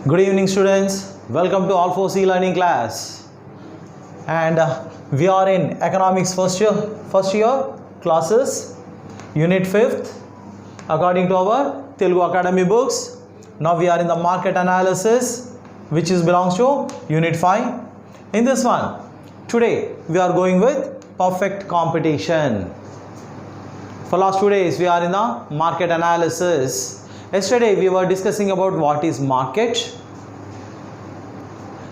Good evening, students. Welcome to All 4C learning class. And we are in economics first year classes, unit 5th, according to our Telugu Academy books. Now we are in the market analysis, which belongs to unit 5. In this one, today we are going with perfect competition. For last 2 days, we are in the market analysis. Yesterday, we were discussing about what is market,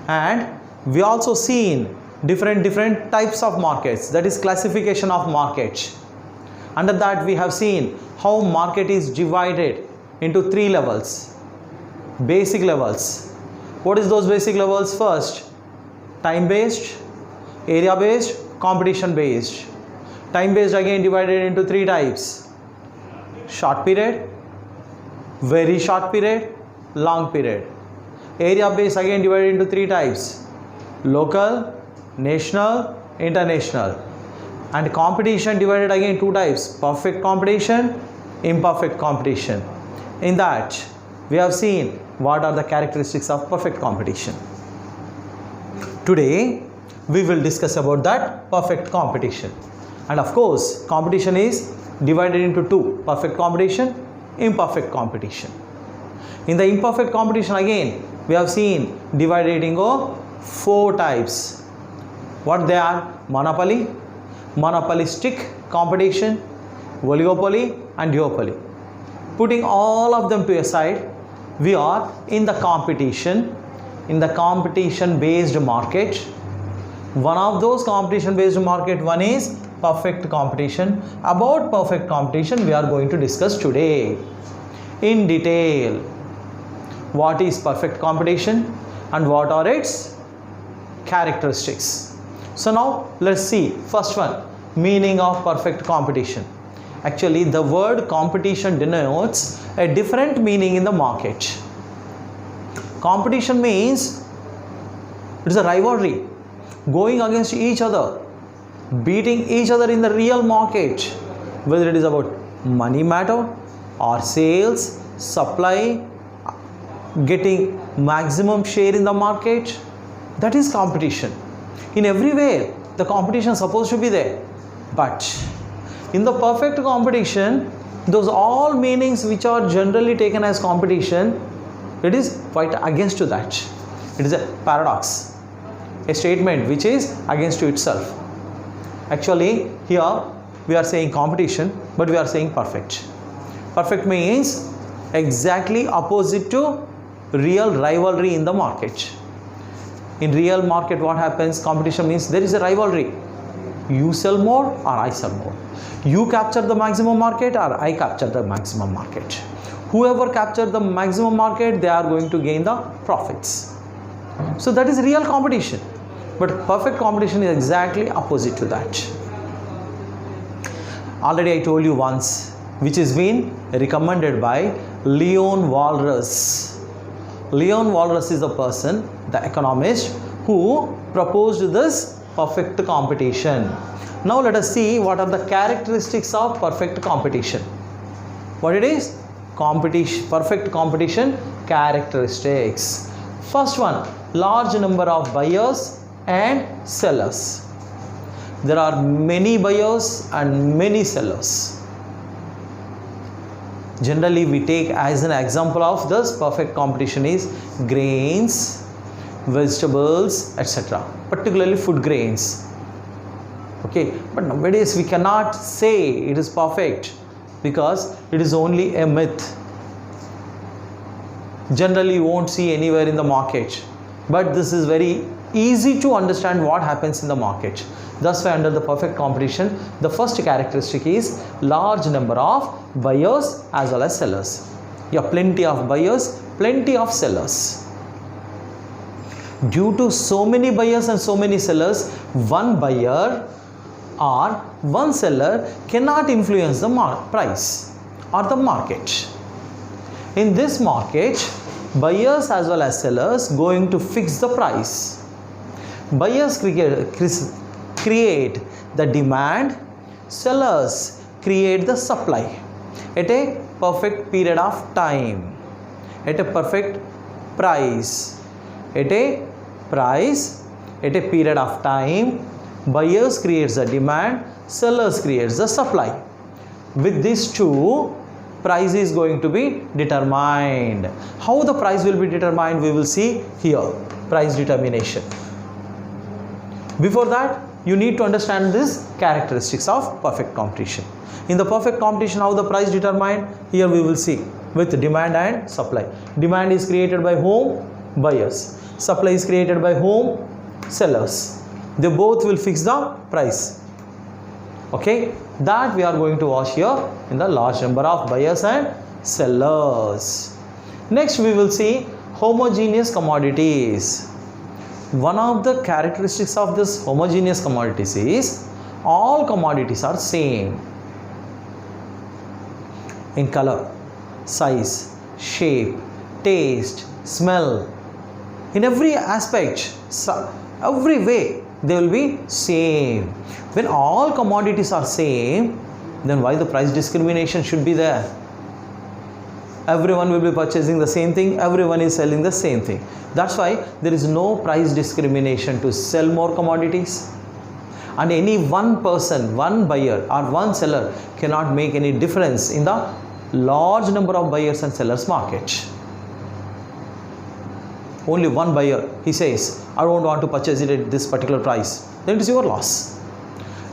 and we also seen different types of markets, that is classification of market. Under that, we have seen how market is divided into 3 levels, basic levels. What is those basic levels? First, time based, area based, competition based. Time based again divided into 3 types: short period, very short period, long period. Area based again divided into 3 types: local, national, international. And competition divided again 2 types: perfect competition, imperfect competition. In that, we have seen what are the characteristics of perfect competition. Today we will discuss about that perfect competition. And of course, competition is divided into 2: perfect competition, imperfect competition. In the imperfect competition, again we have seen divided into 4 types. What they are? Monopoly, monopolistic competition, oligopoly and duopoly. Putting all of them to a side, we are in the competition based market. One of those competition based market, one is perfect competition. About perfect competition we are going to discuss today in detail. What is perfect competition and what are its characteristics? So now let's see. First one, meaning of perfect competition. Actually, the word competition denotes a different meaning in the market. Competition means it is a rivalry, going against each other, beating each other in the real market, whether it is about money matter or sales, supply, getting maximum share in the market. That is competition. In every way the competition is supposed to be there, but in the perfect competition, those all meanings which are generally taken as competition, it is quite against to that. It is a paradox, a statement which is against to itself. Actually, here we are saying competition, but we are saying perfect. Perfect means exactly opposite to real rivalry in the market. In real market, what happens? Competition means there is a rivalry. You sell more or I sell more. You capture the maximum market or I capture the maximum market. Whoever capture the maximum market, they are going to gain the profits. So that is real competition. But perfect competition is exactly opposite to that. Already I told you once, which is been recommended by Leon Walras. Leon Walras is the person, the economist, who proposed this perfect competition. Now let us see what are the characteristics of perfect competition. What it is? Perfect competition characteristics. First one, large number of buyers and sellers. There are many buyers and many sellers. Generally, we take as an example of this perfect competition is grains, vegetables, etc. Particularly food grains. Okay, but nowadays we cannot say it is perfect because it is only a myth. Generally, you won't see anywhere in the market. But this is very easy to understand what happens in the market. Thus, under the perfect competition, the first characteristic is large number of buyers as well as sellers. Yeah, plenty of buyers, plenty of sellers. Due to so many buyers and so many sellers, one buyer or one seller cannot influence the price or the market. In this market, buyers as well as sellers going to fix the price. Buyers create the demand, sellers create the supply at a perfect period of time, at a perfect price. At a price, at a period of time, buyers creates the demand, sellers creates the supply. With these two, price is going to be determined. How the price will be determined, we will see here. Price determination. Before that, you need to understand this characteristics of perfect competition. In the perfect competition, how the price determined, here we will see with demand and supply. Demand is created by whom? Buyers. Supply is created by whom? Sellers. They both will fix the price. Okay, that we are going to watch here in the large number of buyers and sellers. Next we will see homogeneous commodities. One of the characteristics of this homogeneous commodities is all commodities are same in color, size, shape, taste, smell. In every aspect, every way they will be same. When all commodities are same, then why the price discrimination should be there? Everyone will be purchasing the same thing, everyone is selling the same thing. That's why there is no price discrimination to sell more commodities. And any one person, one buyer or one seller cannot make any difference in the large number of buyers and sellers market. Only one buyer, he says, I don't want to purchase it at this particular price, then it is your loss.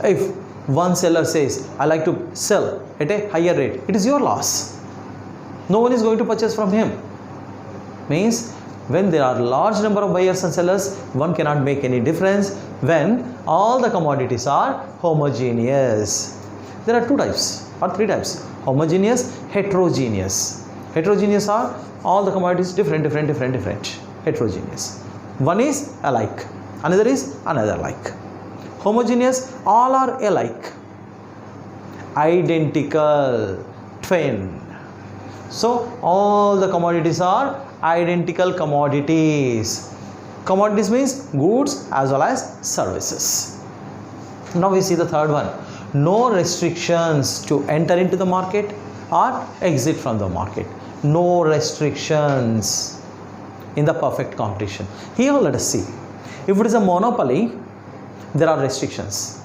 If one seller says, I like to sell at a higher rate, it is your loss. No one is going to purchase from him. Means when there are large number of buyers and sellers, one cannot make any difference when all the commodities are homogeneous. There are two types or three types: homogeneous, heterogeneous. Heterogeneous are all the commodities different. Heterogeneous. One is alike, another is another like. Homogeneous, all are alike, identical, twin. So all the commodities are identical commodities. Commodities means goods as well as services. Now we see the third one. No restrictions to enter into the market or exit from the market. No restrictions in the perfect competition. Here let us see. If it is a monopoly, there are restrictions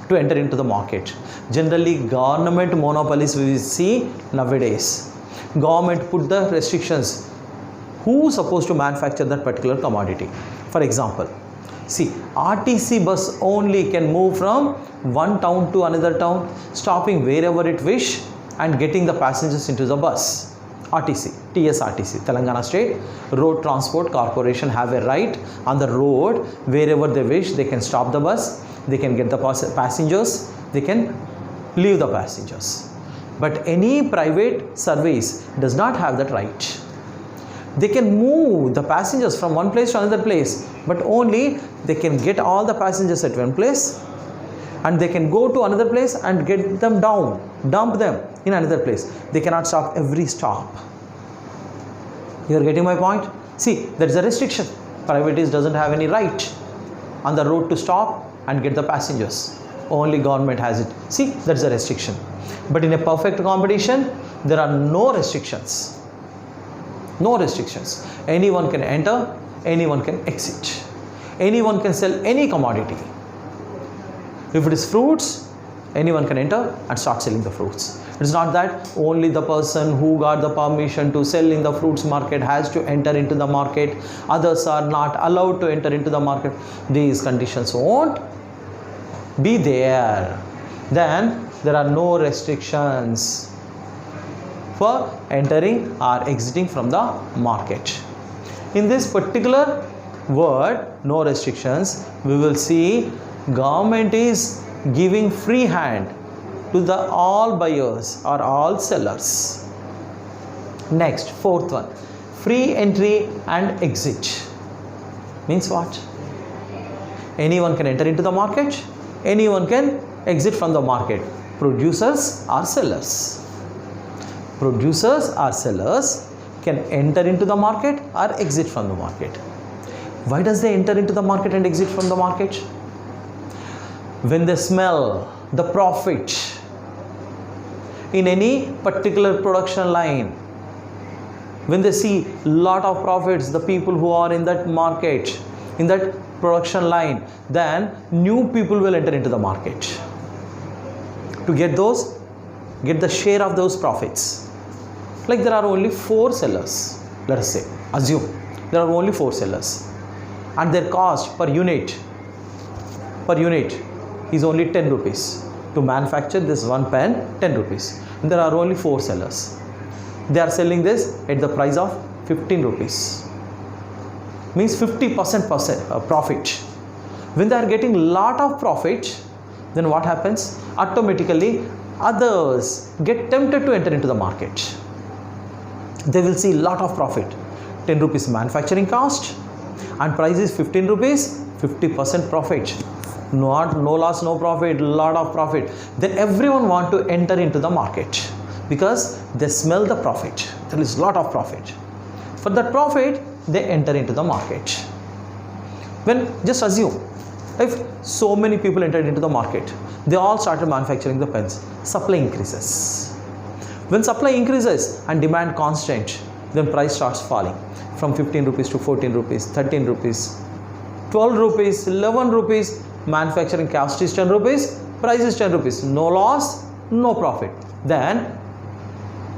to enter into the market. Generally government monopolies we will see nowadays. Government put the restrictions. Who is supposed to manufacture that particular commodity? For example, see, RTC bus only can move from one town to another town, stopping wherever it wish and getting the passengers into the bus. RTC, TSRTC, Telangana State Road Transport Corporation have a right on the road. Wherever they wish, they can stop the bus, they can get the passengers, they can leave the passengers. But any private service does not have that right. They can move the passengers from one place to another place, but only they can get all the passengers at one place and they can go to another place and get them down, dump them in another place. They cannot stop every stop. You are getting my point? See, there is a restriction. Privateers doesn't have any right on the road to stop and get the passengers. Only government has it. See, that is a restriction. But in a perfect competition, there are no restrictions. No restrictions. Anyone can enter, anyone can exit. Anyone can sell any commodity. If it is fruits, anyone can enter and start selling the fruits. It is not that only the person who got the permission to sell in the fruits market has to enter into the market. Others are not allowed to enter into the market. These conditions won't be there. Then there are no restrictions for entering or exiting from the market. In this particular word, no restrictions, we will see government is giving free hand to the all buyers or all sellers. Next, fourth one, free entry and exit. Means what? Anyone can enter into the market, anyone can exit from the market. Producers or sellers. Producers or sellers can enter into the market or exit from the market. Why does they enter into the market and exit from the market? When they smell the profit in any particular production line, When they see lot of profits, the people who are in that market, in that production line, then new people will enter into the market to get the share of those profits. Like there are only 4 sellers, let us say, assume there are only 4 sellers, and their cost per unit is only 10 rupees. To manufacture this one pen, 10 rupees. And there are only 4 sellers. They are selling this at the price of 15 rupees. Means 50% profit. When they are getting lot of profit, then what happens? Automatically others get tempted to enter into the market. They will see lot of profit. 10 rupees manufacturing cost and price is 15 rupees, 50% profit. No loss, no profit, lot of profit. Then everyone want to enter into the market because they smell the profit. There is lot of profit. For that profit, they enter into the market. When just assume if so many people entered into the market, they all started manufacturing the pens. Supply increases. When supply increases and demand constant, then price starts falling from 15 rupees to 14 rupees, 13 rupees, 12 rupees, 11 rupees. Manufacturing cost is 10 rupees, price is 10 rupees. No loss, no profit. Then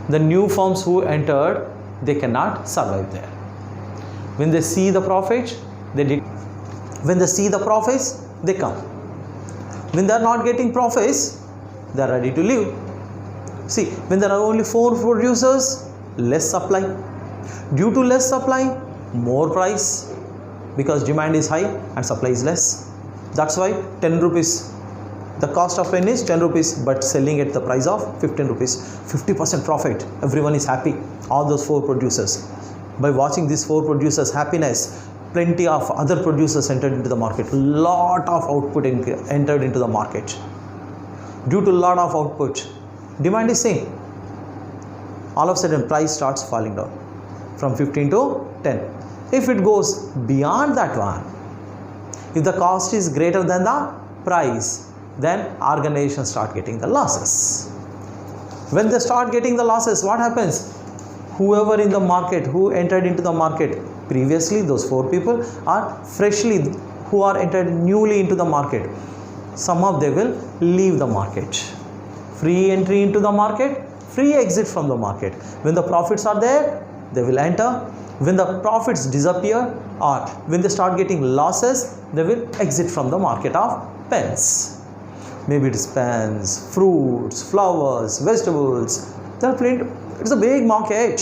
the new firms who entered, they cannot survive there. When they see the profit, they come. When they are not getting profits, they are ready to leave. See, when there are only 4 producers, less supply. Due to less supply, more price, because demand is high and supply is less. That's why 10 rupees. The cost of pen is 10 rupees, but selling at the price of 15 rupees. 50% profit. Everyone is happy. All those 4 producers. By watching these 4 producers' happiness, plenty of other producers entered into the market. Lot of output entered into the market. Due to lot of output, demand is same. All of a sudden, price starts falling down from 15 to 10. If it goes beyond that one, if the cost is greater than the price, then organizations start getting the losses. When they start getting the losses, what happens? Whoever in the market, who entered into the market previously, those 4 people are freshly, who are entered newly into the market. Some of them will leave the market. Free entry into the market, free exit from the market. When the profits are there, they will enter. When the profits disappear or when they start getting losses, they will exit from the market of pens. Maybe it is pens, fruits, flowers, vegetables. There are plenty. It's a big market.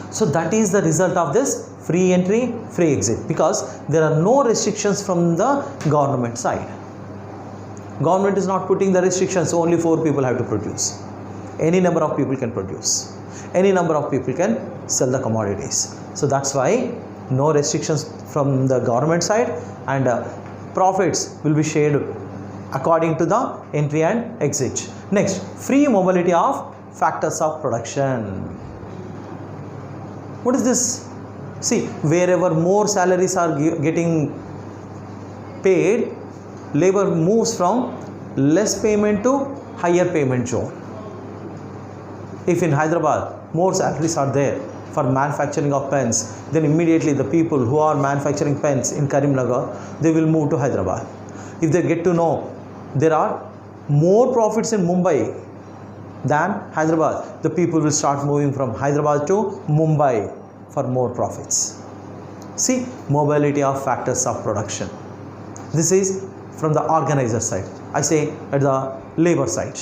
So that is the result of this free entry, free exit, because there are no restrictions from the government side. Government is not putting the restrictions, only 4 people have to produce. Any number of people can produce. Any number of people can sell the commodities. So that's why no restrictions from the government side, and profits will be shared according to the entry and exit. Next, free mobility of factors of production. What is this? See, wherever more salaries are getting paid, labor moves from less payment to higher payment zone. If in Hyderabad more salaries are there for manufacturing of pens, then immediately the people who are manufacturing pens in Karimnagar, they will move to Hyderabad. If they get to know there are more profits in Mumbai than Hyderabad, the people will start moving from Hyderabad to Mumbai for more profits. See, mobility of factors of production. This is from the organizer side. I say at the labor side.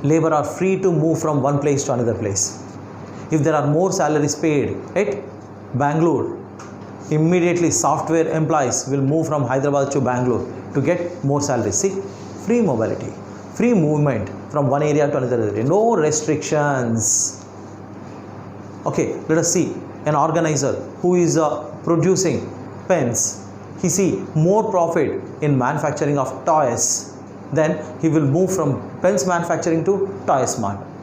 Labor are free to move from one place to another place. If there are more salaries paid at Bangalore, immediately software employees will move from Hyderabad to Bangalore to get more salaries. See, free mobility, free movement from one area to another area, no restrictions. Okay, let us see an organizer who is producing pens. He see more profit in manufacturing of toys. Then he will move from pens manufacturing to toys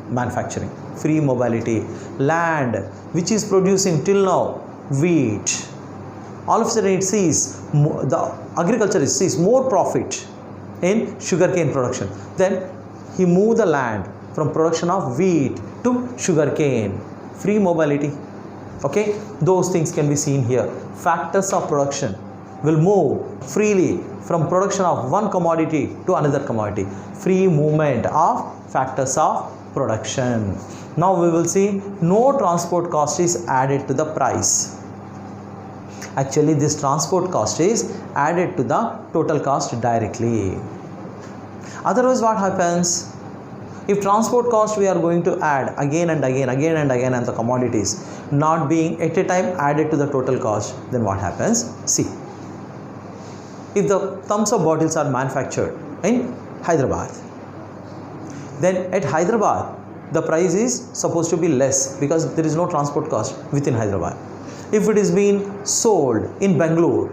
manufacturing. Free mobility. Land which is producing till now wheat, all of a sudden it sees the agriculture sees more profit in sugarcane production. Then he moved the land from production of wheat to sugarcane. free mobility. Okay, those things can be seen here. Factors of production will move freely from production of one commodity to another commodity. Free movement of factors of production. Now we will see no transport cost is added to the price. Actually, this transport cost is added to the total cost directly. Otherwise, what happens? If transport cost we are going to add again and again and the commodities not being at a time added to the total cost, then what happens? See, if the thumbs up bottles are manufactured in Hyderabad, then at Hyderabad the price is supposed to be less because there is no transport cost within Hyderabad. If it is being sold in Bangalore,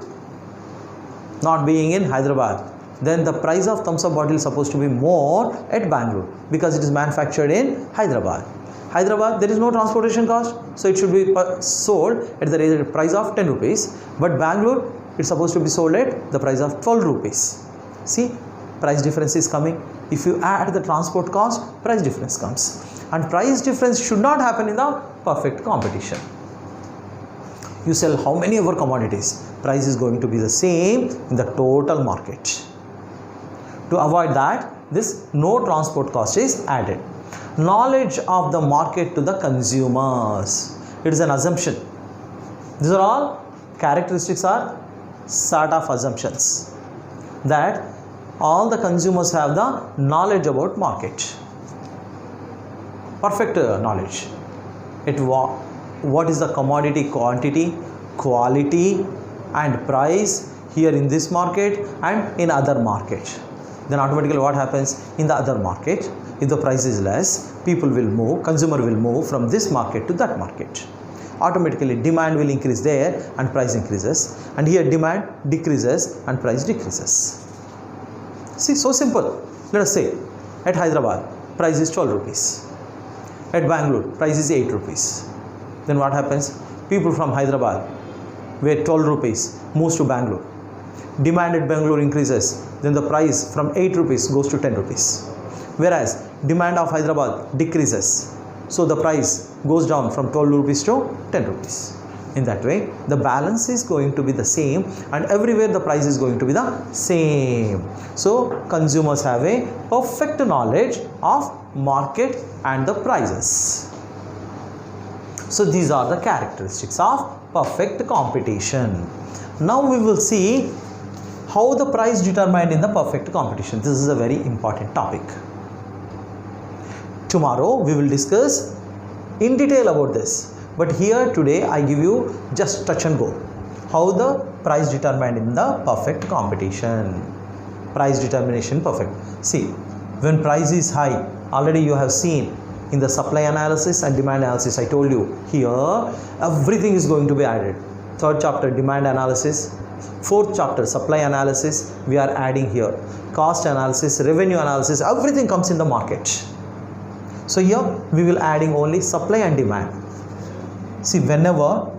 not being in Hyderabad, then the price of thumbs up bottle is supposed to be more at Bangalore because it is manufactured in Hyderabad. Hyderabad, there is no transportation cost, so it should be sold at the price of 10 rupees. But Bangalore, it's supposed to be sold at the price of 12 rupees. See, price difference is coming. If you add the transport cost, price difference comes. And price difference should not happen in the perfect competition. You sell how many ever commodities, price is going to be the same in the total market. To avoid that, this no transport cost is added. Knowledge of the market to the consumers. It is an assumption. These are all characteristics are sort of assumptions that all the consumers have the knowledge about market. Perfect knowledge. What is the commodity quantity, quality and price here in this market and in other market. Then automatically what happens in the other market, if the price is less, people will move, consumer will move from this market to that market. Automatically demand will increase there and price increases, and here demand decreases and price decreases. See, so simple. Let us say at Hyderabad price is 12 rupees, at Bangalore price is 8 rupees. Then what happens? People from Hyderabad where 12 rupees moves to Bangalore. Demand at Bangalore increases, then the price from 8 rupees goes to 10 rupees. Whereas demand of Hyderabad decreases, so the price goes down from 12 rupees to 10 rupees. In that way, the balance is going to be the same and everywhere the price is going to be the same. So consumers have a perfect knowledge of market and the prices. So these are the characteristics of perfect competition. Now we will see how the price determined in the perfect competition. This is a very important topic. Tomorrow we will discuss in detail about this. But here today I give you just touch and go. How the price determined in the perfect competition. Price determination perfect. See, when price is high, already you have seen in the supply analysis and demand analysis, I told you here everything is going to be added. Third chapter demand analysis, fourth chapter supply analysis, we are adding here cost analysis, revenue analysis, everything comes in the market. So here we will adding only supply and demand. See, whenever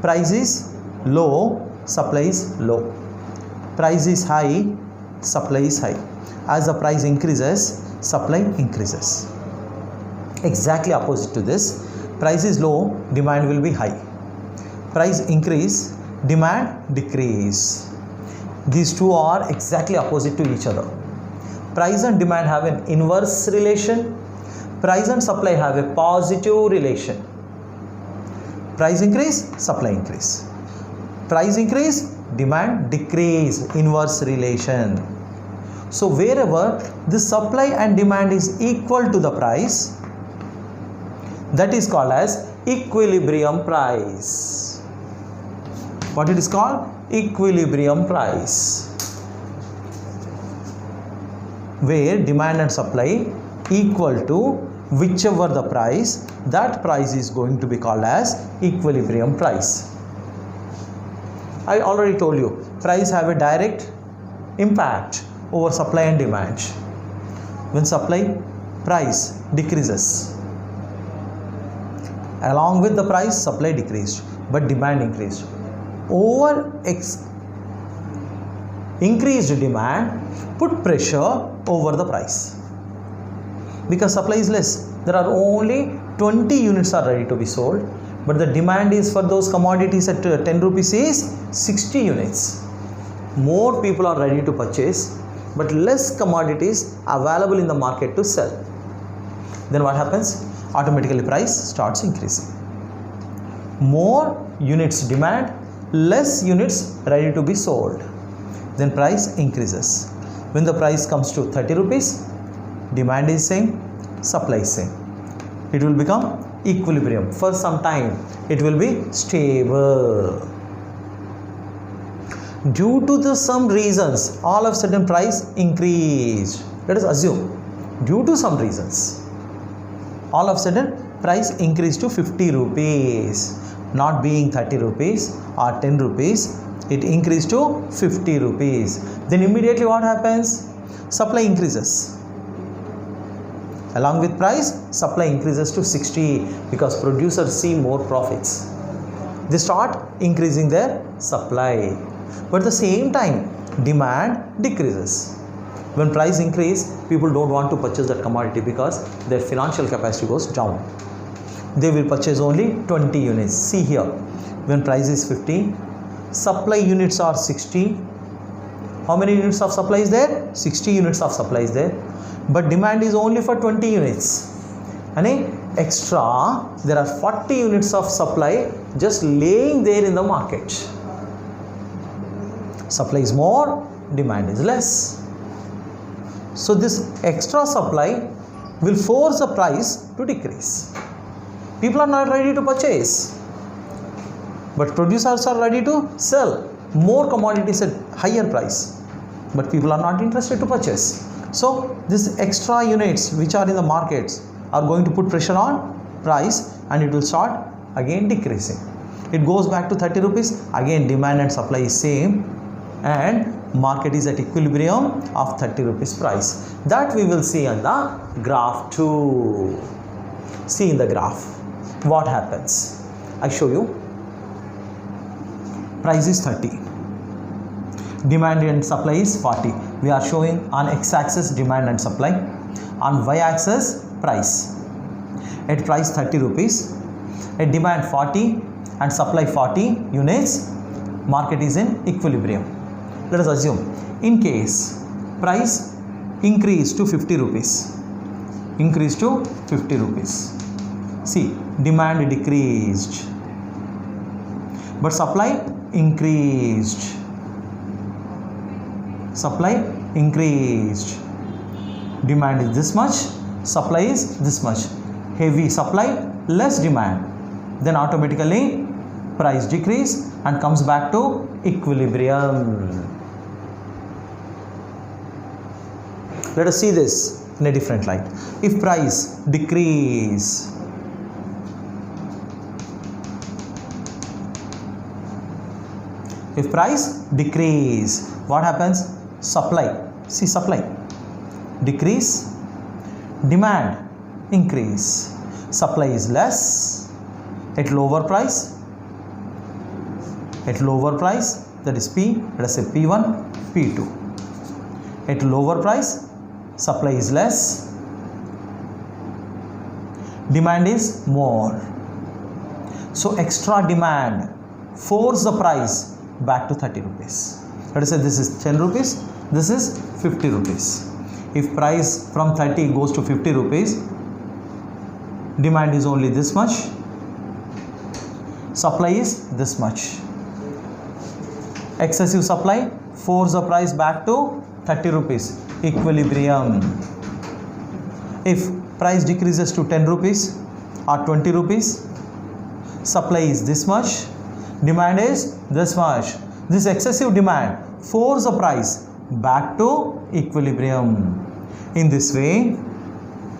price is low, supply is low. Price is high, supply is high. As the price increases, supply increases. Exactly opposite to this, price is low, demand will be high. Price increase, demand decrease. These two are exactly opposite to each other. Price and demand have an inverse relation. Price and supply have a positive relation. Price increase, supply increase. Price increase, demand decrease, inverse relation. So wherever the supply and demand is equal to the price, that is called as equilibrium price. What it is called? Equilibrium price. Where demand and supply equal to whichever the price, that price is going to be called as equilibrium price. I already told you, price have a direct impact over supply and demand. When supply, price decreases. Along with the price, supply decreased, but demand increased. Increased demand put pressure over the price. Because supply is less, there are only 20 units are ready to be sold, but the demand is for those commodities at 10 rupees is 60 units. More people are ready to purchase, but less commodities available in the market to sell. Then what happens? Automatically price starts increasing. More units demand, less units ready to be sold. Then price increases. When the price comes to 30 rupees, demand is same, supply is same. It will become equilibrium. For some time, it will be stable. Due to some reasons, all of a sudden price increased. Let us assume, due to some reasons, all of a sudden price increased to 50 rupees. Not being 30 rupees or 10 rupees, it increased to 50 rupees. Then immediately what happens? Supply increases. Along with price, supply increases to 60 because producers see more profits. They start increasing their supply. But at the same time, demand decreases. When price increase, people don't want to purchase that commodity because their financial capacity goes down. They will purchase only 20 units. See here, when price is 50, supply units are 60. How many units of supply is there? 60 units of supply is there. But demand is only for 20 units. And extra, there are 40 units of supply just laying there in the market. Supply is more, demand is less. So this extra supply will force the price to decrease. People are not ready to purchase, but producers are ready to sell more commodities at higher price, but people are not interested to purchase. So these extra units which are in the markets are going to put pressure on price, and it will start again decreasing. It goes back to 30 rupees, again demand and supply is same, and market is at equilibrium of 30 rupees price. That we will see on the graph too. See in the graph what happens. I show you. Price is 30. Demand and supply is 40. We are showing on x-axis demand and supply. On y-axis price. At price 30 rupees. At demand 40 and supply 40 units. Market is in equilibrium. Let us assume, in case price increased to 50 rupees. Increased to 50 rupees. See, demand decreased, but supply increased. Supply increased. Demand is this much, supply is this much. Heavy supply, less demand. Then automatically price decrease and comes back to equilibrium. Let us see this in a different light. If price decrease, what happens? Supply, see supply decrease, demand increase. Supply is less at lower price. At lower price, that is P, let us say P1, P2. At lower price, supply is less, demand is more. So extra demand force the price back to 30 rupees. Let us say this is 10 rupees, this is 50 rupees. If price from 30 goes to 50 rupees, demand is only this much, supply is this much. Excessive supply force the price back to 30 rupees, equilibrium. If price decreases to 10 rupees or 20 rupees, supply is this much, demand is this much. This excessive demand force the price back to equilibrium. In this way,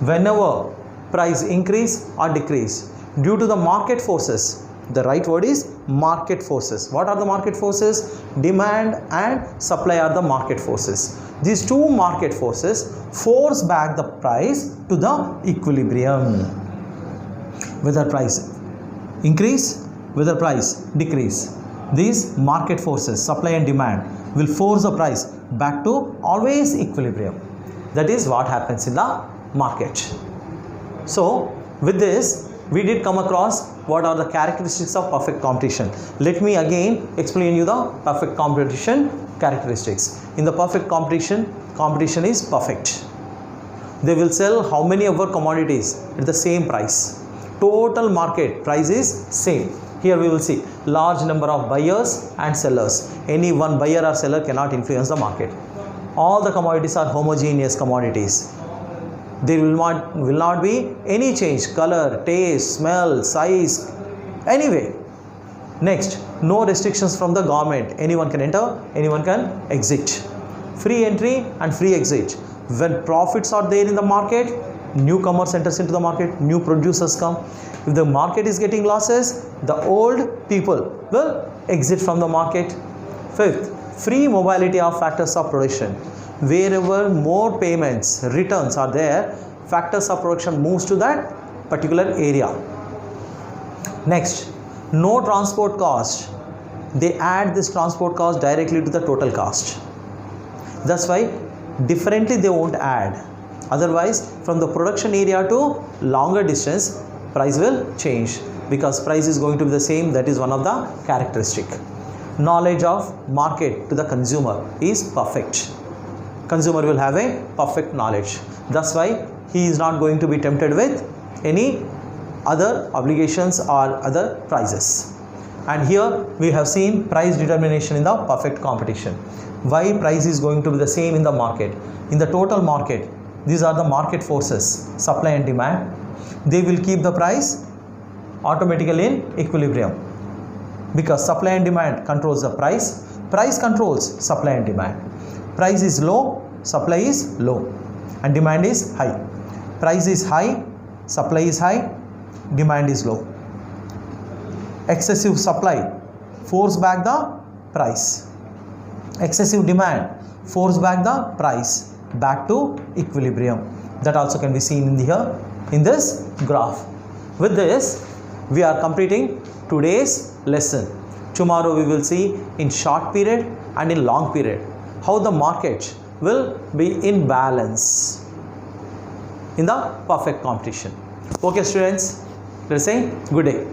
whenever price increase or decrease due to the market forces, the right word is market forces. What are the market forces? Demand and supply are the market forces. These two market forces force back the price to the equilibrium. Whether price increase, whether price decrease, these market forces, supply and demand, will force the price back to always equilibrium. That is what happens in the market. So With this, we did come across what are the characteristics of perfect competition. Let me again explain you the perfect competition characteristics. In the perfect competition is perfect. They will sell how many ever commodities at the same price. Total market price is same. Here we will see large number of buyers and sellers. Any one buyer or seller cannot influence the market. All the commodities are homogeneous commodities. There will not be any change, color, taste, smell, size, anyway. Next, no restrictions from the government. Anyone can enter, anyone can exit. Free entry and free exit. When profits are there in the market, newcomers enters into the market, new producers come. If the market is getting losses, the old people will exit from the market. Fifth, free mobility of factors of production. Wherever more payments, returns are there, factors of production moves to that particular area. Next, no transport cost. They add this transport cost directly to the total cost. That's why differently they won't add. Otherwise, from the production area to longer distance, price will change because price is going to be the same. That is one of the characteristic. Knowledge of market to the consumer is perfect. Consumer will have a perfect knowledge. That's why he is not going to be tempted with any other obligations or other prices. And here we have seen price determination in the perfect competition. Why price is going to be the same in the market? In the total market, these are the market forces, supply and demand. They will keep the price automatically in equilibrium because supply and demand controls the price. Price controls supply and demand. Price is low, supply is low, and demand is high. Price is high, supply is high, demand is low. Excessive supply force back the price. Excessive demand force back the price back to equilibrium. That also can be seen in here in this graph. With this, we are completing today's lesson. Tomorrow we will see in short period and in long period how the market will be in balance in the perfect competition. Okay students, let us say good day.